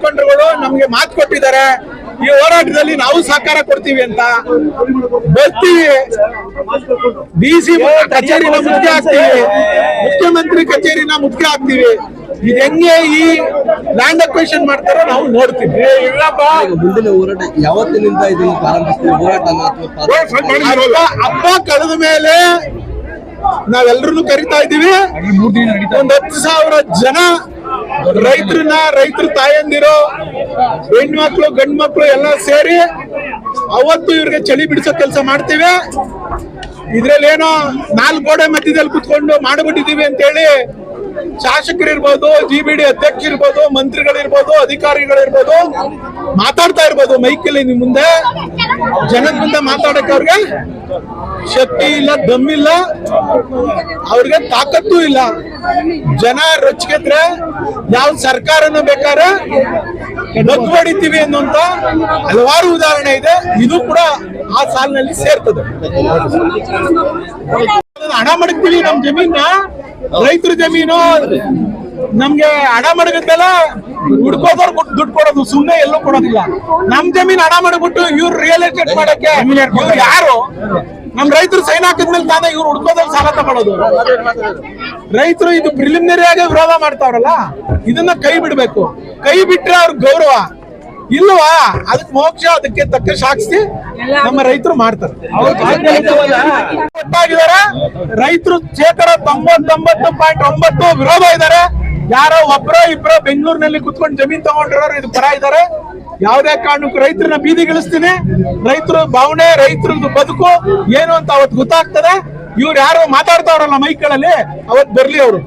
ಮುಖಂಡರುಗಳು ನಮ್ಗೆ ಮಾತು ಕೊಟ್ಟಿದ್ದಾರೆ, ಈ ಹೋರಾಟದಲ್ಲಿ ನಾವು ಸಹಕಾರ ಕೊಡ್ತೀವಿ ಅಂತ. ಬರ್ತೀವಿ, ಡಿಸಿ ಕಚೇರಿನ ಮುಖ್ಯ ಆಗ್ತೀವಿ, ಮುಖ್ಯಮಂತ್ರಿ ಕಚೇರಿನ ಮುಖ್ಯ ಆಗ್ತೀವಿ. ಇದು ಹೆಂಗೆ ಈ ಲ್ಯಾಂಡ್ ಅಕ್ವಿಷನ್ ಮಾಡ್ತಾರೋ ನಾವು ನೋಡ್ತೀವಿ. ಮುಂದಿನ ಹೋರಾಟ ಯಾವತ್ತಿನಿಂದ ಇದನ್ನು ಪ್ರಾರಂಭಿಸ್ತೀವಿ? ಹೋರಾಟ ಹಬ್ಬ ಕಳೆದ ಮೇಲೆ ನಾವೆಲ್ಲರೂ ಕರಿತಾ ಇದ್ದೀವಿ. ಒಂದ್ 10,000 ಜನ ರೈತರ ತಾಯಂದಿರು, ಹೆಣ್ಮಕ್ಳು ಗಂಡು ಮಕ್ಳು ಎಲ್ಲ ಸೇರಿ ಅವತ್ತು ಇವ್ರಿಗೆ ಚಳಿ ಬಿಡಿಸೋ ಕೆಲಸ ಮಾಡ್ತೀವಿ. ಇದ್ರಲ್ಲಿ ಏನೋ 4 ಗೋಡೆ ಮಧ್ಯದಲ್ಲಿ ಕುತ್ಕೊಂಡು ಮಾಡ್ಬಿಟ್ಟಿದೀವಿ ಅಂತ ಹೇಳಿ ಶಾಸಕರಿರ್ಬೋದು, GBD ಅಧ್ಯಕ್ಷ ಇರ್ಬೋದು, ಮಂತ್ರಿಗಳಿರ್ಬೋದು, ಅಧಿಕಾರಿಗಳಿರ್ಬೋದು ಮಾತಾಡ್ತಾ ಇರ್ಬೋದು ಮೈಕಲ್ಲಿ ನಿಮ್ ಮುಂದೆ, ಜನದ ಮುಂದೆ ಮಾತಾಡಕ್ಕೆ ಅವ್ರಿಗೆ ಶಕ್ತಿ ಇಲ್ಲ, ದಮ್ಮಿಲ್ಲ, ಅವ್ರಿಗೆ ತಾಕತ್ತು ಇಲ್ಲ. ಜನ ರೊಚ್ಚಿಗೆದ್ರೆ ಯಾವ ಸರ್ಕಾರನ ಬೇಕಾದ್ರೆ ಹೊಡಿತೀವಿ ಅನ್ನುವಂತ ಹಲವಾರು ಉದಾಹರಣೆ ಇದೆ. ಇದು ಕೂಡ ಆ ಸಾಲಿನಲ್ಲಿ ಸೇರ್ತದೆ. ಹಣ ಮಡಗ್ತೀವಿ ನಮ್ ಜಮೀನ, ರೈತರ ಜಮೀನು ನಮ್ಗೆ ಹಣ ಮಡಗದ್ದೆಲ್ಲ ಹುಡ್ಕೋದವ್ರು ದುಡ್ಡು ಕೊಡೋದು, ಸುಮ್ನೆ ಎಲ್ಲೂ ಕೊಡೋದಿಲ್ಲ. ನಮ್ ಜಮೀನ್ ಹಣ ಮಾಡಬಿಟ್ಟು ಇವ್ರು ರಿಯಲ್ ಎಸ್ಟೇಟ್ ಮಾಡಕ್ಕೆ ಯಾರು? ನಮ್ ರೈತರು ಸೈನ್ ಹಾಕಿದ್ಮೇಲೆ ತಾನೇ ಇವ್ರು ಹುಡ್ಕೋದಲ್ಲಿ ಸಾಲ ತಗೊಳ್ಳೋದು. ರೈತರು ಇದು ಪ್ರಿಲಿಮಿನರಿ ಆಗಿ ವಿರೋಧ ಮಾಡ್ತಾವ್ರಲ್ಲ, ಇದನ್ನ ಕೈ ಬಿಡ್ಬೇಕು. ಕೈ ಬಿಟ್ರೆ ಅವ್ರ ಗೌರವ ಇಲ್ವಾ, ಅದಕ್ಕೆ ಮೋಕ್ಷ, ಅದಕ್ಕೆ ತಕ್ಕ ಸಾಕ್ಷಿ ನಮ್ಮ ರೈತರು ಮಾಡ್ತಾರೆ. ಒಟ್ಟಾಗಿದ್ದಾರೆ ರೈತರು 99.9% ವಿರೋಧ ಇದ್ದಾರೆ. ಯಾರೋ ಒಬ್ಬರೋ ಇಬ್ಬರೋ ಬೆಂಗಳೂರಿನಲ್ಲಿ ಕುತ್ಕೊಂಡು ಜಮೀನ್ ತಗೊಂಡಿರೋರು ಇದು ಪರ ಇದ್ದಾರೆ. ಯಾವುದೇ ಕಾರಣಕ್ಕೂ ರೈತರನ್ನ ಬೀದಿಗಿಳಿಸ್ತೀನಿ. ರೈತರ ಭಾವನೆ, ರೈತರದ್ದು ಬದುಕು ಏನು ಅಂತ ಅವತ್ತು ಗೊತ್ತಾಗ್ತದೆ. ಇವ್ರು ಯಾರು ಮಾತಾಡ್ತಾವ್ರಲ್ಲ ಮೈಕ್ಗಳಲ್ಲಿ, ಅವತ್ತು ಬರ್ಲಿ ಅವರು.